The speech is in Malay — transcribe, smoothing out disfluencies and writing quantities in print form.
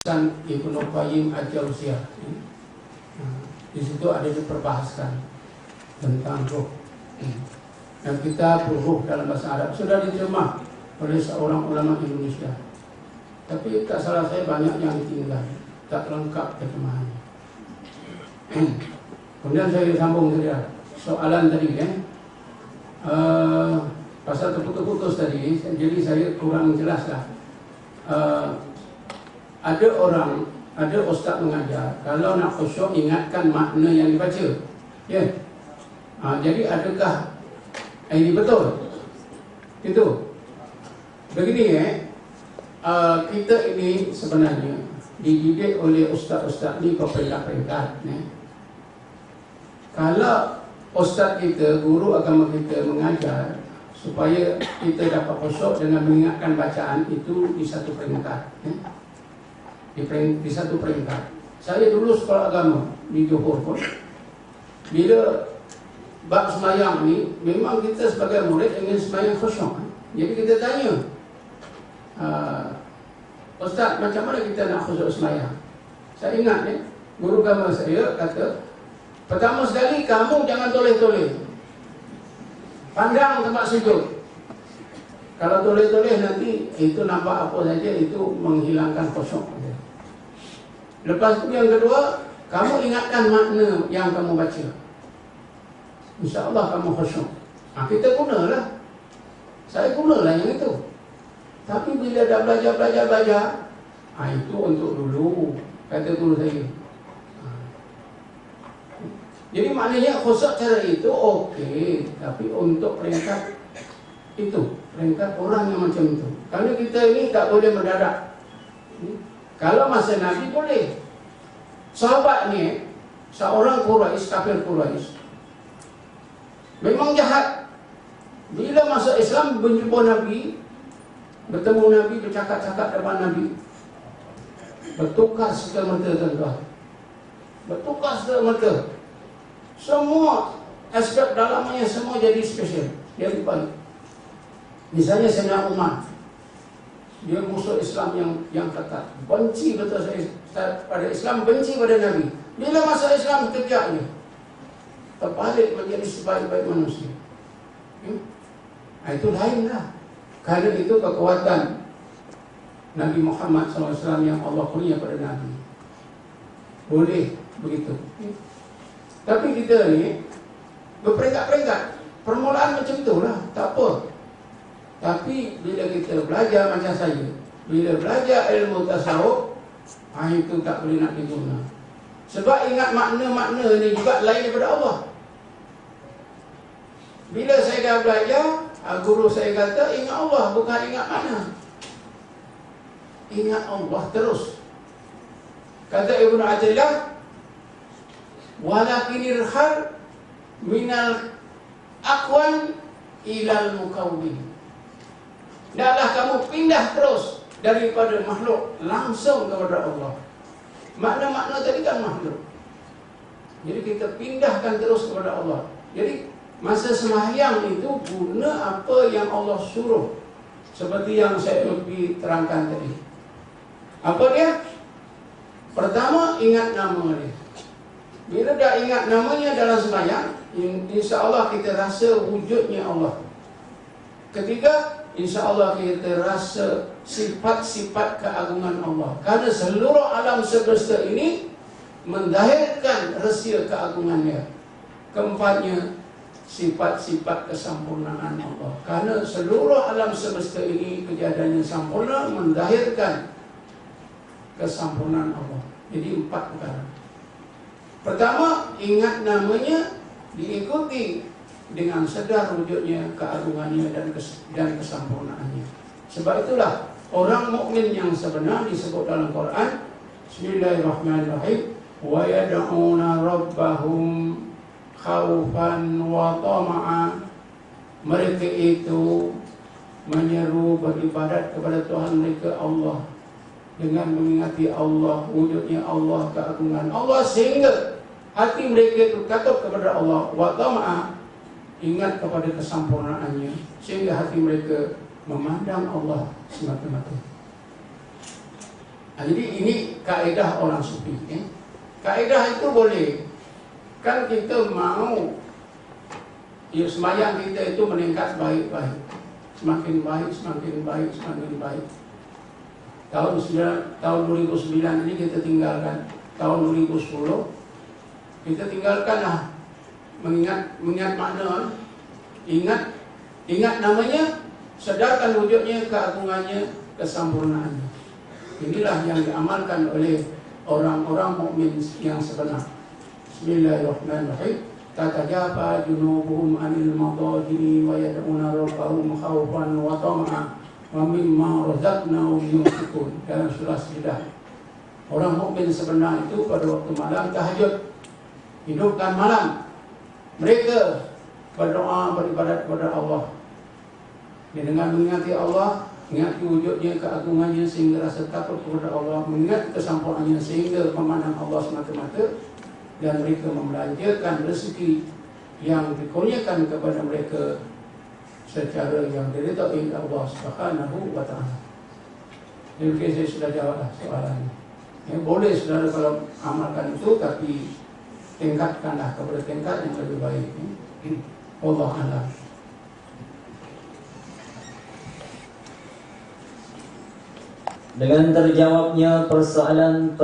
Ibnu Qayyim Al-Jauziyah. Di situ ada diperbahaskan tentang ruh. Dan kita ruh dalam bahasa Arab sudah diterjemah oleh seorang ulama Indonesia. Tapi tak salah saya banyak yang ditinggal, tak lengkap terjemahannya. Kemudian saya sambung saja soalan tadi pasal terputus-putus tadi, jadi saya kurang jelaslah. Ada ustaz mengajar, kalau nak khusyuk ingatkan makna yang dibaca. Ya. Jadi adakah ini betul? Itu. Begini kita ini sebenarnya dididik oleh ustaz-ustaz ni ke peringkat-peringkat. Kalau ustaz kita, guru agama kita mengajar supaya kita dapat khusyuk dengan mengingatkan bacaan itu di satu peringkat. Di satu peringkat. Saya dulu sekolah agama di Johor pun, bila bab sembahyang ni, memang kita sebagai murid ingin sembahyang khusyuk. Jadi kita tanya, Ustaz, macam mana kita nak khusyuk sembahyang? Saya ingat guru agama saya kata, pertama sekali kamu jangan toleh-toleh, pandang tempat sujud. Kalau toleh-toleh nanti itu nampak apa saja, itu menghilangkan khusyuk. Lepas itu yang kedua, kamu ingatkan makna yang kamu baca. InsyaAllah kamu khusyuk. Kita gunalah. Saya gunalah yang itu. Tapi bila dah belajar, itu untuk dulu, kata guru saya. Jadi maknanya khusyuk cara itu okey, tapi untuk peringkat itu, peringkat orang yang macam itu. Kalau kita ini tak boleh mendadak. Kalau masa Nabi boleh. Sahabat ni, seorang Quraisy, kafir Quraisy, memang jahat. Bila masuk Islam, berjumpa Nabi, bertemu Nabi, bercakap-cakap depan Nabi, bertukar serta-merta tuan-tuan. Bertukar serta-merta. Semua aspek dalamnya semua jadi spesial. Dia lupa. Misalnya Sayyidina Umar, dia musuh Islam yang ketat, benci betul pada Islam, benci pada Nabi. Bila masuk Islam, kejap dia terbalik menjadi sebaik-baik manusia. Itu lainlah. Kerana itu kekuatan Nabi Muhammad SAW yang Allah kurnia pada Nabi. Boleh begitu. Tapi kita ni berperingkat-peringkat. Permulaan macam itulah, tak apa. Tapi bila kita belajar macam saya, bila belajar ilmu tasawuf, itu tak boleh nak diguna. Sebab ingat makna-makna ni juga lain daripada Allah. Bila saya dah belajar, guru saya kata, ingat Allah, bukan ingat mana. Ingat Allah terus. Kata Ibnu Athaillah, walakinil hal minal aqwan ilal mukawwin. Dahlah kamu pindah terus daripada makhluk langsung kepada Allah. Makna-makna tadi kan makhluk. Jadi kita pindahkan terus kepada Allah. Jadi masa sembahyang itu guna apa yang Allah suruh. Seperti yang saya lebih terangkan tadi. Apa dia? Pertama, ingat nama dia. Bila dah ingat namanya dalam sembahyang, insya-Allah kita rasa wujudnya Allah. Ketiga, insya-Allah kita rasa sifat-sifat keagungan Allah. Karena seluruh alam semesta ini mendahirkan rahsia keagungannya. Keempatnya, sifat-sifat kesempurnaan Allah. Karena seluruh alam semesta ini kejadiannya sempurna, mendahirkan kesempurnaan Allah. Jadi 4 perkara. Pertama, ingat namanya, diikuti dengan sedar wujudnya, keagungannya dan kesempurnaannya. Sebab itulah orang mukmin yang sebenar disebut dalam Quran, Bismillahirrahmanirrahim, wa yad'una rabbahum khaufan wa tama'a. Mereka itu menyeru beribadat kepada Tuhan mereka Allah dengan mengingati Allah, wujudnya Allah, keagungan Allah, sehingga hati mereka itu takut kepada Allah, wa tama'a, ingat kepada kesempurnaannya, sehingga hati mereka memandang Allah semata-mata. Jadi ini kaedah orang sufi. Kaedah itu boleh. Kan kita mau sembahyang kita itu meningkat baik-baik. Semakin baik, semakin baik, semakin baik. Tahun 2009 ini kita tinggalkan. Tahun 2010 kita tinggalkanlah. Mengingat makna, ingat namanya, sedarkan wujudnya, keagungannya, kesempurnaannya. Inilah yang diamalkan oleh orang-orang mukmin yang sebenar. Bismillahirrahmanirrahim. Tatajafa junubuhum anil madaji'i wa yad'una rabbahum khawfan wa tama'an wa mimma razaqnahum yunfiqun. Dalam surah Sajdah. Orang mukmin sebenar itu pada waktu malam tahajud, hidupkan malam. Mereka berdoa, beribadat kepada Allah. Dengan mengingati Allah, mengingati wujudnya, keagungannya, sehingga rasa takut kepada Allah, mengingat kesempurnaannya sehingga memandang Allah semata-mata, dan mereka membelanjakan rezeki yang dikurniakan kepada mereka secara yang diridhai Allah Subhanahu wa taala. Mungkin saya sudah jawab soalan ini. Boleh saudara kalau amalkan itu, tapi tingkatkanlah kepada tingkat yang lebih baik. Allah a'lam. Dengan terjawabnya persoalan